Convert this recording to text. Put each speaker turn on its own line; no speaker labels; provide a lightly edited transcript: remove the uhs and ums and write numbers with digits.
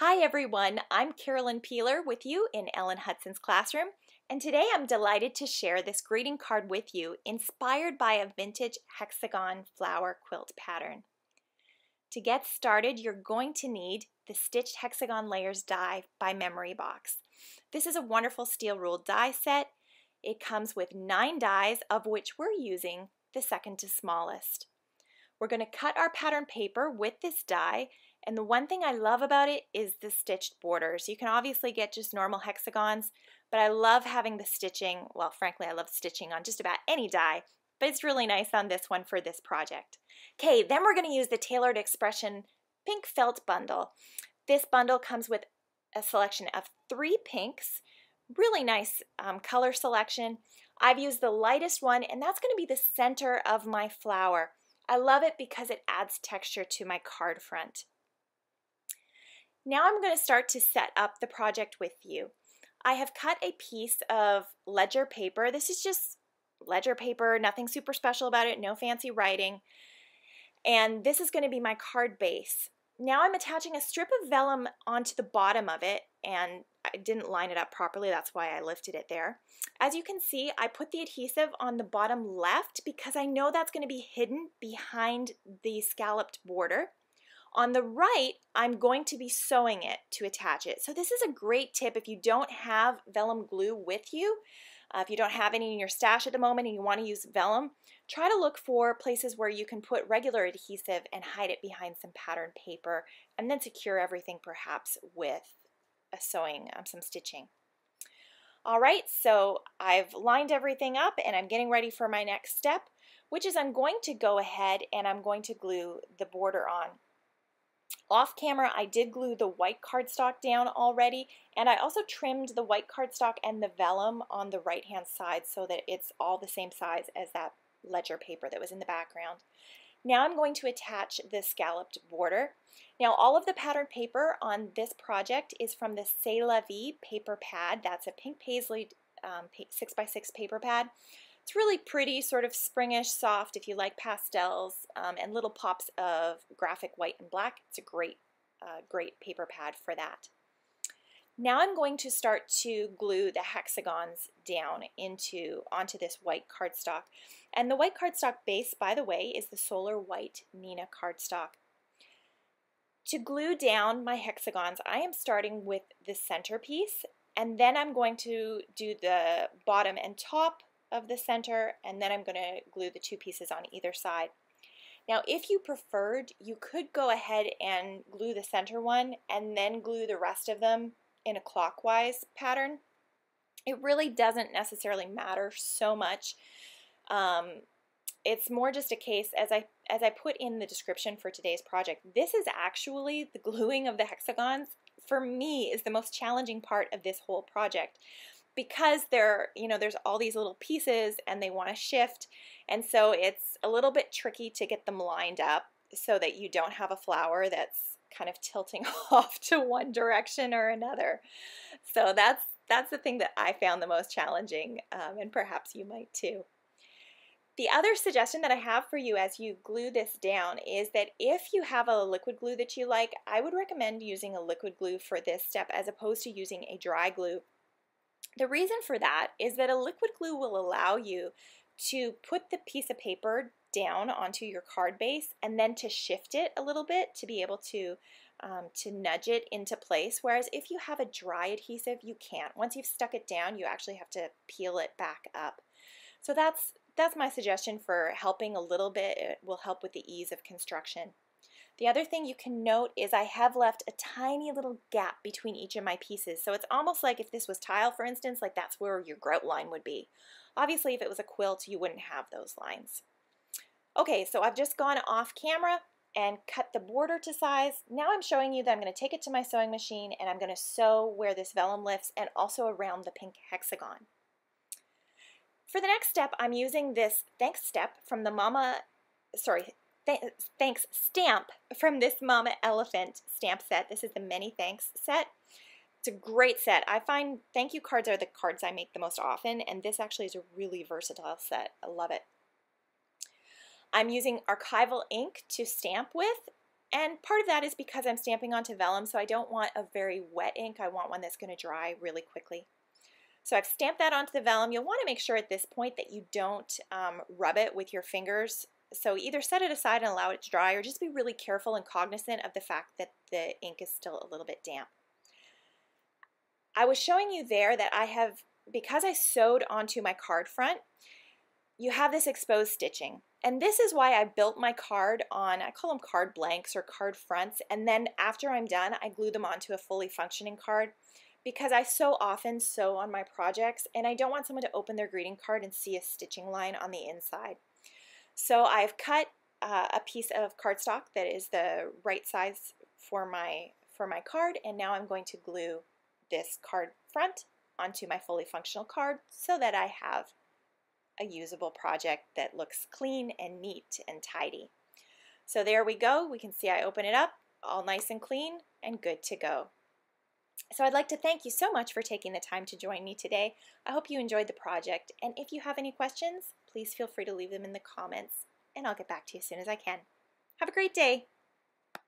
Hi everyone, I'm Carolyn Peeler with you in Ellen Hutson's classroom, and today I'm delighted to share this greeting card with you inspired by a vintage hexagon flower quilt pattern. To get started, you're going to need the Stitched Hexagon Layers die by Memory Box. This is a wonderful steel ruled die set. It comes with 9 dies, of which we're using the second to smallest. We're going to cut our pattern paper with this die, and the one thing I love about it is the stitched borders. You can obviously get just normal hexagons, but I love having the stitching. Well, frankly, I love stitching on just about any die, but it's really nice on this one for this project. Okay, then we're going to use the Tailored Expression Pink Felt Bundle. This bundle comes with a selection of 3 pinks, really nice color selection. I've used the lightest one, and that's going to be the center of my flower. I love it because it adds texture to my card front. Now I'm going to start to set up the project with you. I have cut a piece of ledger paper. This is just ledger paper, nothing super special about it, no fancy writing. And this is going to be my card base. Now I'm attaching a strip of vellum onto the bottom of it, and I didn't line it up properly, that's why I lifted it there. As you can see, I put the adhesive on the bottom left because I know that's going to be hidden behind the scalloped border. On the right, I'm going to be sewing it to attach it. So this is a great tip if you don't have vellum glue with you. If you don't have any in your stash at the moment and you want to use vellum, try to look for places where you can put regular adhesive and hide it behind some pattern paper and then secure everything perhaps with a sewing, some stitching. All right, so I've lined everything up and I'm getting ready for my next step, which is I'm going to go ahead and I'm going to glue the border on. Off camera, I did glue the white cardstock down already, and I also trimmed the white cardstock and the vellum on the right hand side so that it's all the same size as that ledger paper that was in the background. Now I'm going to attach the scalloped border. Now all of the pattern paper on this project is from the C'est La Vie paper pad. That's a pink Paislee 6x6 paper pad. It's really pretty, sort of springish, soft if you like pastels, and little pops of graphic white and black. It's a great paper pad for that. Now I'm going to start to glue the hexagons down onto this white cardstock. And the white cardstock base, by the way, is the Solar White Neenah cardstock. To glue down my hexagons, I am starting with the centerpiece, and then I'm going to do the bottom and top of the center, and then I'm going to glue the 2 pieces on either side. Now if you preferred, you could go ahead and glue the center one and then glue the rest of them in a clockwise pattern. It really doesn't necessarily matter so much. It's more just a case, as I put in the description for today's project, this is actually the gluing of the hexagons, for me, is the most challenging part of this whole project. Because there's all these little pieces and they want to shift, and so it's a little bit tricky to get them lined up so that you don't have a flower that's kind of tilting off to one direction or another. So that's the thing that I found the most challenging, and perhaps you might too. The other suggestion that I have for you as you glue this down is that if you have a liquid glue that you like, I would recommend using a liquid glue for this step as opposed to using a dry glue. The reason for that is that a liquid glue will allow you to put the piece of paper down onto your card base and then to shift it a little bit to be able to nudge it into place, whereas if you have a dry adhesive, you can't. Once you've stuck it down, you actually have to peel it back up. So that's my suggestion for helping a little bit. It will help with the ease of construction. The other thing you can note is I have left a tiny little gap between each of my pieces. So it's almost like if this was tile, for instance, like that's where your grout line would be. Obviously, if it was a quilt, you wouldn't have those lines. Okay, so I've just gone off camera and cut the border to size. Now I'm showing you that I'm going to take it to my sewing machine and I'm going to sew where this vellum lifts and also around the pink hexagon. For the next step, I'm using this thanks stamp from this Mama Elephant stamp set. This is the Many Thanks set. It's a great set. I find thank you cards are the cards I make the most often, and this actually is a really versatile set. I love it. I'm using archival ink to stamp with, And part of that is because I'm stamping onto vellum, so I don't want a very wet ink. I want one that's going to dry really quickly. So I've stamped that onto the vellum. You'll want to make sure at this point that you don't rub it with your fingers. So either set it aside and allow it to dry, or just be really careful and cognizant of the fact that the ink is still a little bit damp. I was showing you there that I have, because I sewed onto my card front, you have this exposed stitching. And this is why I built my card on, I call them card blanks or card fronts, and then after I'm done, I glue them onto a fully functioning card, because I so often sew on my projects and I don't want someone to open their greeting card and see a stitching line on the inside. So I've cut a piece of cardstock that is the right size for my card, and now I'm going to glue this card front onto my fully functional card so that I have a usable project that looks clean and neat and tidy. So there we go. We can see I open it up, all nice and clean and good to go. So I'd like to thank you so much for taking the time to join me today. I hope you enjoyed the project, and if you have any questions, please feel free to leave them in the comments, and I'll get back to you as soon as I can. Have a great day.